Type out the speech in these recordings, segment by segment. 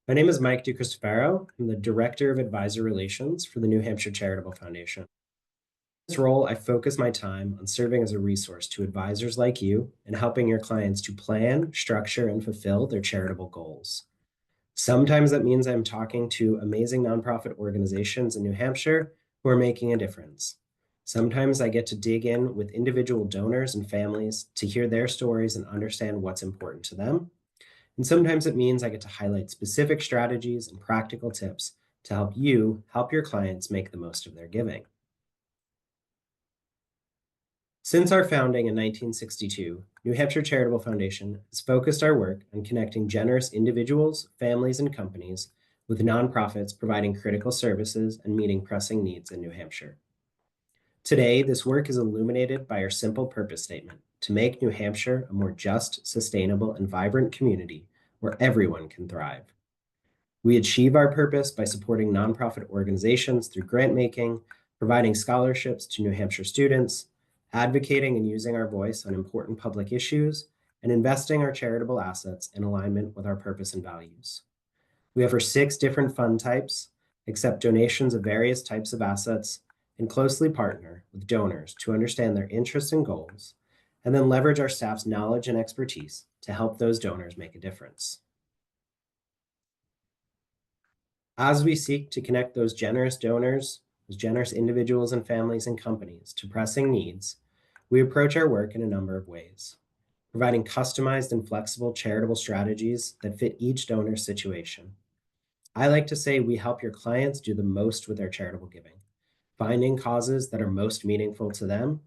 My name is Mike DeCristofaro. I'm the Director of Advisor Relations for the New Hampshire Charitable Foundation. In this role, I focus my time on serving as a resource to advisors like you and helping your clients to plan, structure, and fulfill their charitable goals. Sometimes that means I'm talking to amazing nonprofit organizations in New Hampshire who are making a difference. Sometimes I get to dig in with individual donors and families to hear their stories and understand what's important to them. And sometimes it means I get to highlight specific strategies and practical tips to help you help your clients make the most of their giving. Since our founding in 1962, New Hampshire Charitable Foundation has focused our work on connecting generous individuals, families, and companies with nonprofits providing critical services and meeting pressing needs in New Hampshire. Today, this work is illuminated by our simple purpose statement to make New Hampshire a more just, sustainable, and vibrant community where everyone can thrive. We achieve our purpose by supporting nonprofit organizations through grant making, providing scholarships to New Hampshire students, advocating and using our voice on important public issues, and investing our charitable assets in alignment with our purpose and values. We offer 6 different fund types, accept donations of various types of assets, and closely partner with donors to understand their interests and goals, and then leverage our staff's knowledge and expertise to help those donors make a difference. As we seek to connect those generous donors, those generous individuals and families and companies to pressing needs, we approach our work in a number of ways, providing customized and flexible charitable strategies that fit each donor's situation. I like to say we help your clients do the most with their charitable giving, finding causes that are most meaningful to them,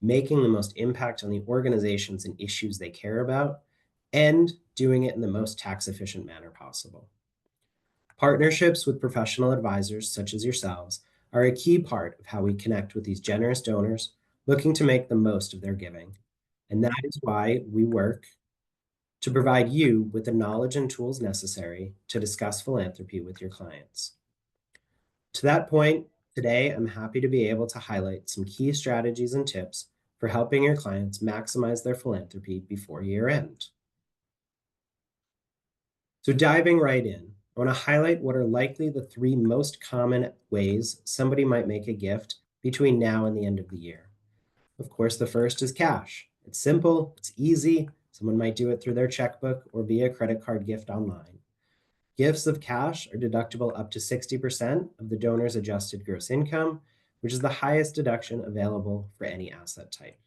making the most impact on the organizations and issues they care about, and doing it in the most tax-efficient manner possible. Partnerships with professional advisors such as yourselves are a key part of how we connect with these generous donors looking to make the most of their giving. And that is why we work to provide you with the knowledge and tools necessary to discuss philanthropy with your clients. To that point, today I'm happy to be able to highlight some key strategies and tips for helping your clients maximize their philanthropy before year end. So diving right in, I want to highlight what are likely the 3 most common ways somebody might make a gift between now and the end of the year. Of course, the first is cash. It's simple, it's easy. Someone might do it through their checkbook or via credit card gift online. Gifts of cash are deductible up to 60% of the donor's adjusted gross income, which is the highest deduction available for any asset type.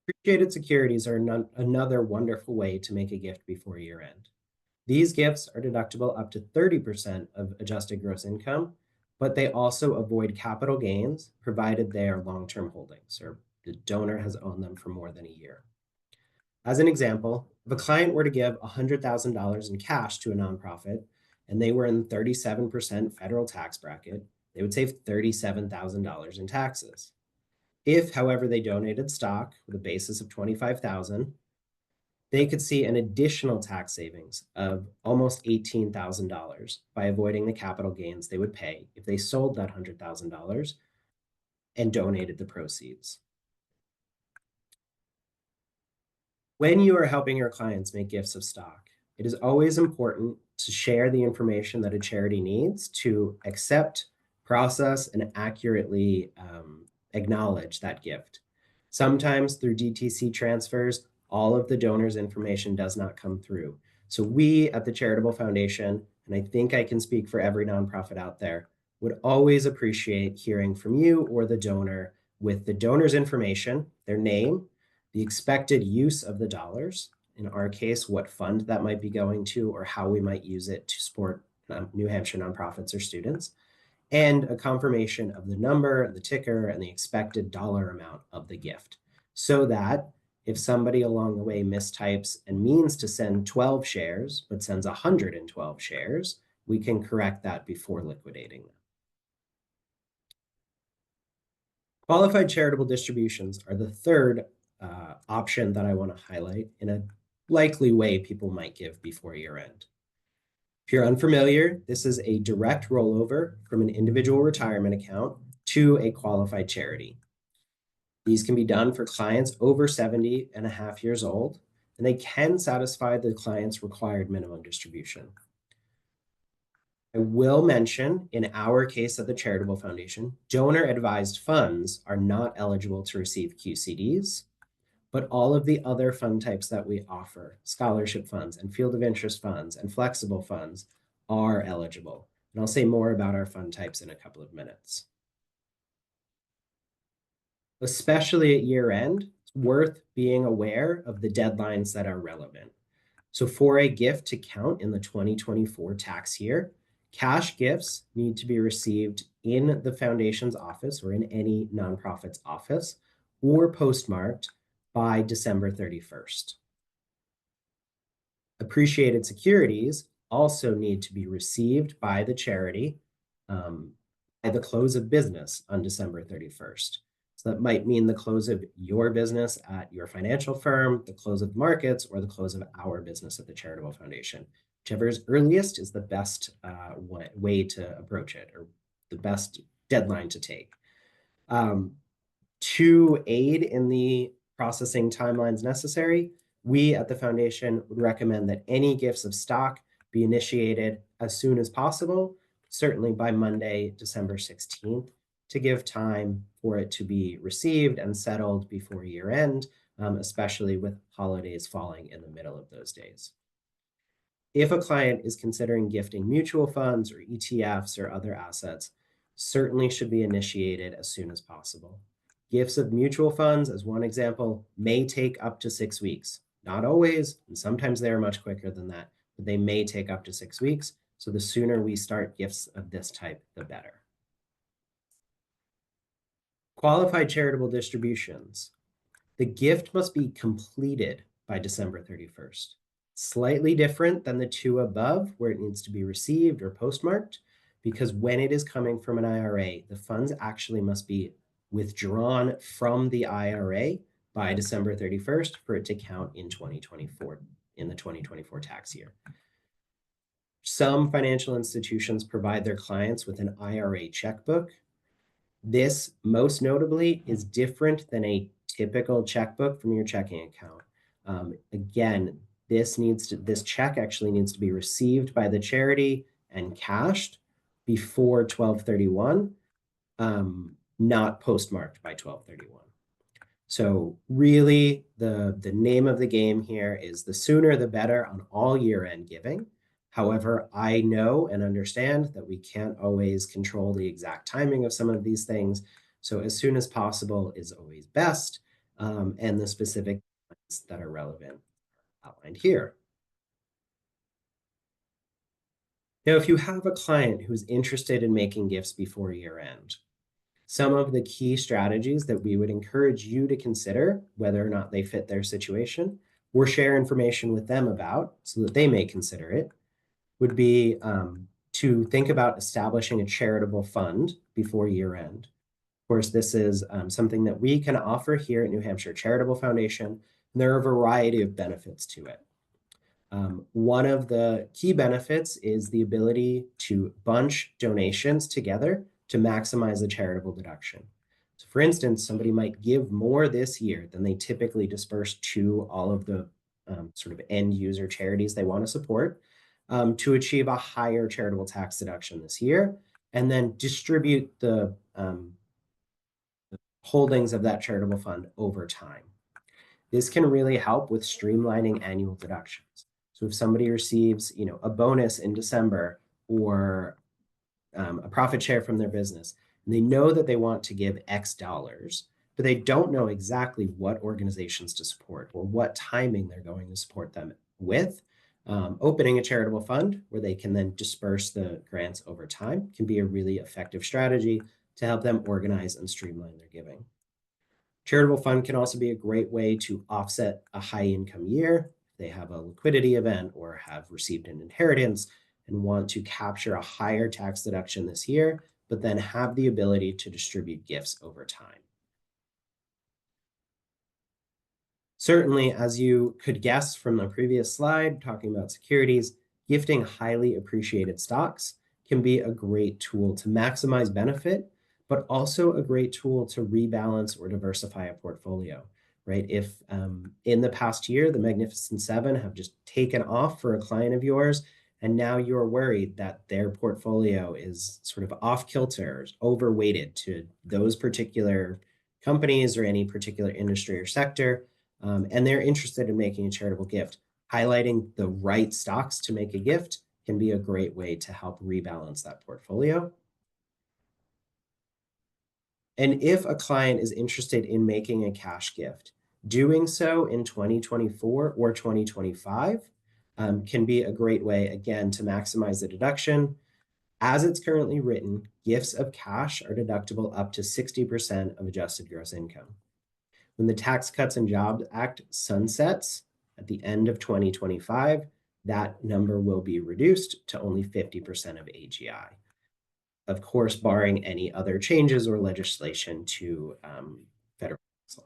Appreciated securities are another wonderful way to make a gift before year end. These gifts are deductible up to 30% of adjusted gross income, but they also avoid capital gains provided they are long-term holdings or the donor has owned them for more than a year. As an example, if a client were to give $100,000 in cash to a nonprofit and they were in the 37% federal tax bracket, they would save $37,000 in taxes. If, however, they donated stock with a basis of $25,000, they could see an additional tax savings of almost $18,000 by avoiding the capital gains they would pay if they sold that $100,000 and donated the proceeds. When you are helping your clients make gifts of stock, it is always important to share the information that a charity needs to accept, process, and accurately acknowledge that gift. Sometimes through DTC transfers, all of the donor's information does not come through. So we at the Charitable Foundation, and I think I can speak for every nonprofit out there, would always appreciate hearing from you or the donor with the donor's information, their name, the expected use of the dollars, in our case, what fund that might be going to or how we might use it to support New Hampshire nonprofits or students, and a confirmation of the number, the ticker, and the expected dollar amount of the gift. So that if somebody along the way mistypes and means to send 12 shares, but sends 112 shares, we can correct that before liquidating them. Qualified charitable distributions are the third option that I want to highlight in a likely way people might give before year end. If you're unfamiliar, this is a direct rollover from an individual retirement account to a qualified charity. These can be done for clients over 70 and a half years old, and they can satisfy the client's required minimum distribution. I will mention, in our case at the Charitable Foundation, donor-advised funds are not eligible to receive QCDs, but all of the other fund types that we offer, scholarship funds and field of interest funds and flexible funds, are eligible. And I'll say more about our fund types in a couple of minutes. Especially at year end, it's worth being aware of the deadlines that are relevant. So for a gift to count in the 2024 tax year, cash gifts need to be received in the foundation's office or in any nonprofit's office or postmarked by December 31st. Appreciated securities also need to be received by the charity by the close of business on December 31st. So that might mean the close of your business at your financial firm, the close of markets, or the close of our business at the Charitable Foundation. Whichever is earliest is the best way to approach it, or the best deadline to take. To aid in the processing timelines necessary, we at the foundation would recommend that any gifts of stock be initiated as soon as possible, certainly by Monday, December 16th, to give time for it to be received and settled before year end, especially with holidays falling in the middle of those days. If a client is considering gifting mutual funds or ETFs or other assets, certainly should be initiated as soon as possible. Gifts of mutual funds, as one example, may take up to 6 weeks. Not always, and sometimes they are much quicker than that, but they may take up to 6 weeks. So the sooner we start gifts of this type, the better. Qualified charitable distributions. The gift must be completed by December 31st. Slightly different than the two above, where it needs to be received or postmarked, because when it is coming from an IRA, the funds actually must be withdrawn from the IRA by December 31st for it to count in 2024, in the 2024 tax year. Some financial institutions provide their clients with an IRA checkbook. This, most notably, is different than a typical checkbook from your checking account. Again, this check actually needs to be received by the charity and cashed before 12/31, not postmarked by 12/31. So really, the name of the game here is the sooner the better on all year-end giving. However, I know and understand that we can't always control the exact timing of some of these things. So as soon as possible is always best, and the specific that are relevant outlined here. Now, if you have a client who's interested in making gifts before year end, some of the key strategies that we would encourage you to consider, whether or not they fit their situation, or share information with them about so that they may consider it, would be to think about establishing a charitable fund before year end. Of course, this is something that we can offer here at New Hampshire Charitable Foundation, and there are a variety of benefits to it. One of the key benefits is the ability to bunch donations together to maximize the charitable deduction. So for instance, somebody might give more this year than they typically disperse to all of the sort of end user charities they want to support to achieve a higher charitable tax deduction this year, and then distribute the holdings of that charitable fund over time. This can really help with streamlining annual deductions. So if somebody receives, a bonus in December or a profit share from their business, and they know that they want to give X dollars, but they don't know exactly what organizations to support or what timing they're going to support them with, opening a charitable fund where they can then disperse the grants over time can be a really effective strategy to help them organize and streamline their giving. Charitable fund can also be a great way to offset a high income year. If they have a liquidity event or have received an inheritance and want to capture a higher tax deduction this year, but then have the ability to distribute gifts over time. Certainly, as you could guess from the previous slide talking about securities, gifting highly appreciated stocks can be a great tool to maximize benefit, but also a great tool to rebalance or diversify a portfolio. right? If in the past year, the Magnificent Seven have just taken off for a client of yours, and now you're worried that their portfolio is sort of off kilter, overweighted to those particular companies or any particular industry or sector, and they're interested in making a charitable gift, highlighting the right stocks to make a gift can be a great way to help rebalance that portfolio. And if a client is interested in making a cash gift, doing so in 2024 or 2025 can be a great way, again, to maximize the deduction. As it's currently written, gifts of cash are deductible up to 60% of adjusted gross income. When the Tax Cuts and Jobs Act sunsets at the end of 2025, that number will be reduced to only 50% of AGI. Of course, barring any other changes or legislation to federal law.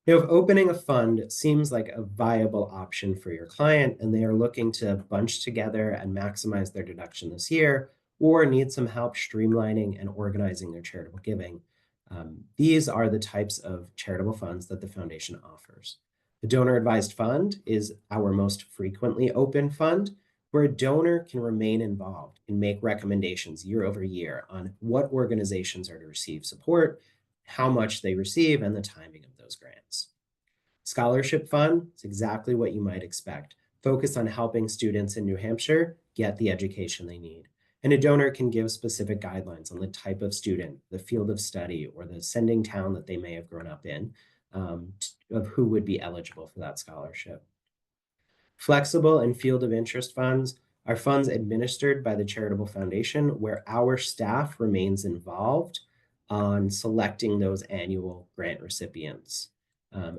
If opening a fund seems like a viable option for your client and they are looking to bunch together and maximize their deduction this year, or need some help streamlining and organizing their charitable giving, these are the types of charitable funds that the foundation offers. The donor advised fund is our most frequently open fund, where a donor can remain involved and make recommendations year over year on what organizations are to receive support, how much they receive, and the timing of those grants. Scholarship Fund is exactly what you might expect, focused on helping students in New Hampshire get the education they need. And a donor can give specific guidelines on the type of student, the field of study, or the sending town that they may have grown up in, of who would be eligible for that scholarship. Flexible and field of interest funds are funds administered by the Charitable Foundation where our staff remains involved on selecting those annual grant recipients.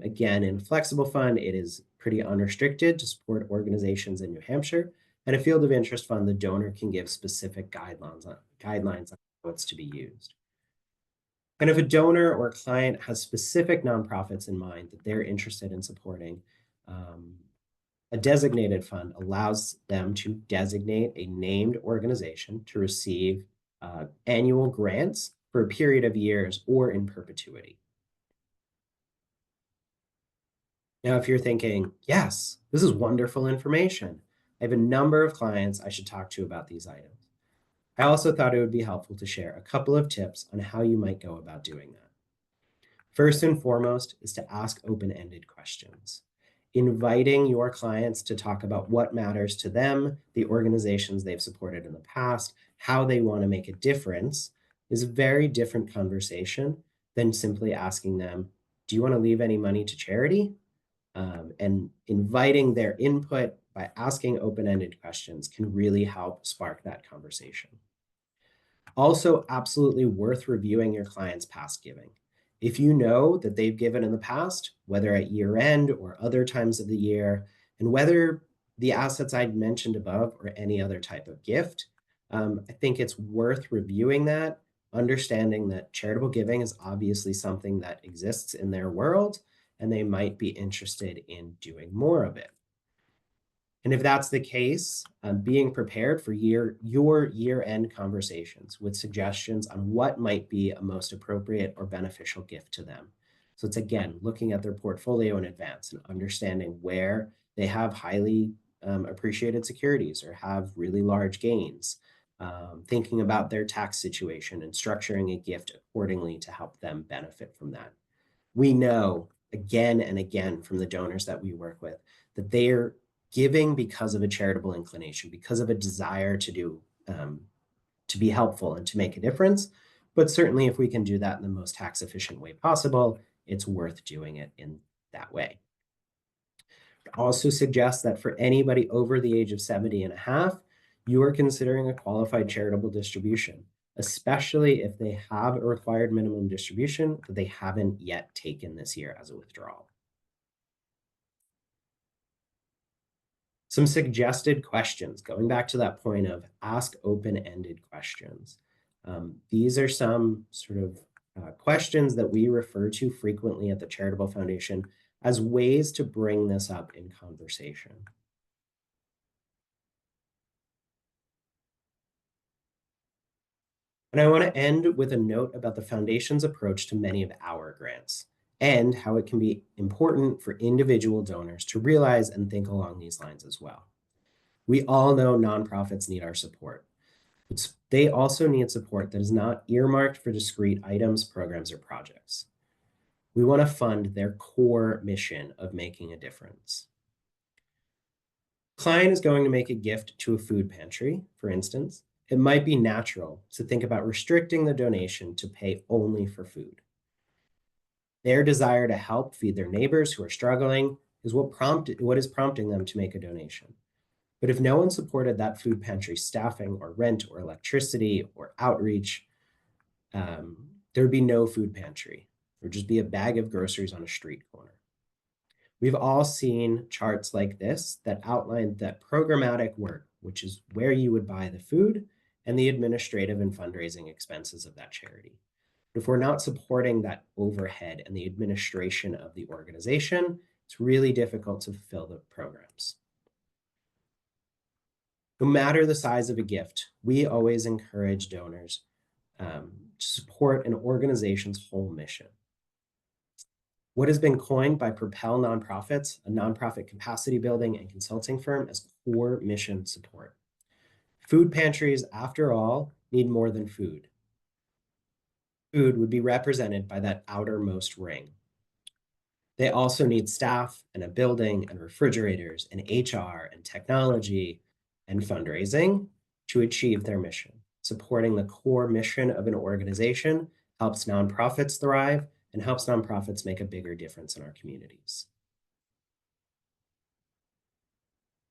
Again, in a flexible fund, it is pretty unrestricted to support organizations in New Hampshire. And a field of interest fund, the donor can give specific guidelines on how it's to be used. And if a donor or client has specific nonprofits in mind that they're interested in supporting, a designated fund allows them to designate a named organization to receive annual grants for a period of years or in perpetuity. Now, if you're thinking, yes, this is wonderful information, I have a number of clients I should talk to about these items. I also thought it would be helpful to share a couple of tips on how you might go about doing that. First and foremost is to ask open-ended questions. Inviting your clients to talk about what matters to them, the organizations they've supported in the past, how they want to make a difference is a very different conversation than simply asking them, do you want to leave any money to charity? And inviting their input by asking open-ended questions can really help spark that conversation. Also, absolutely worth reviewing your client's past giving. If you know that they've given in the past, whether at year end or other times of the year, and whether the assets I'd mentioned above or any other type of gift, I think it's worth reviewing that, understanding that charitable giving is obviously something that exists in their world, and they might be interested in doing more of it. And if that's the case, being prepared for your year-end conversations with suggestions on what might be a most appropriate or beneficial gift to them. So it's again, looking at their portfolio in advance and understanding where they have highly appreciated securities or have really large gains, thinking about their tax situation and structuring a gift accordingly to help them benefit from that. We know again and again from the donors that we work with that they're giving because of a charitable inclination, because of a desire to do, to be helpful and to make a difference. But certainly if we can do that in the most tax efficient way possible, it's worth doing it in that way. Also suggest that for anybody over the age of 70 and a half, you are considering a qualified charitable distribution, especially if they have a required minimum distribution that they haven't yet taken this year as a withdrawal. Some suggested questions, going back to that point of ask open-ended questions. These are some sort of questions that we refer to frequently at the Charitable Foundation as ways to bring this up in conversation. And I want to end with a note about the Foundation's approach to many of our grants and how it can be important for individual donors to realize and think along these lines as well. We all know nonprofits need our support. But they also need support that is not earmarked for discrete items, programs, or projects. We want to fund their core mission of making a difference. Client is going to make a gift to a food pantry, for instance. It might be natural to think about restricting the donation to pay only for food. Their desire to help feed their neighbors who are struggling is what is prompting them to make a donation. But if no one supported that food pantry staffing or rent or electricity or outreach, there would be no food pantry. There would just be a bag of groceries on a street corner. We've all seen charts like this that outline that programmatic work, which is where you would buy the food, and the administrative and fundraising expenses of that charity. If we're not supporting that overhead and the administration of the organization, it's really difficult to fulfill the programs. No matter the size of a gift, we always encourage donors to support an organization's whole mission. What has been coined by Propel Nonprofits, a nonprofit capacity building and consulting firm, as core mission support. Food pantries, after all, need more than food. Food would be represented by that outermost ring. They also need staff and a building and refrigerators and HR and technology and fundraising to achieve their mission. Supporting the core mission of an organization helps nonprofits thrive and helps nonprofits make a bigger difference in our communities.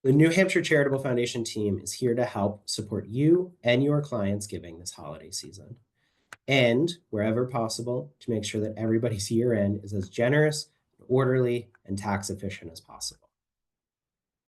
The New Hampshire Charitable Foundation team is here to help support you and your clients' giving this holiday season, and wherever possible, to make sure that everybody's year end is as generous, orderly, and tax efficient as possible.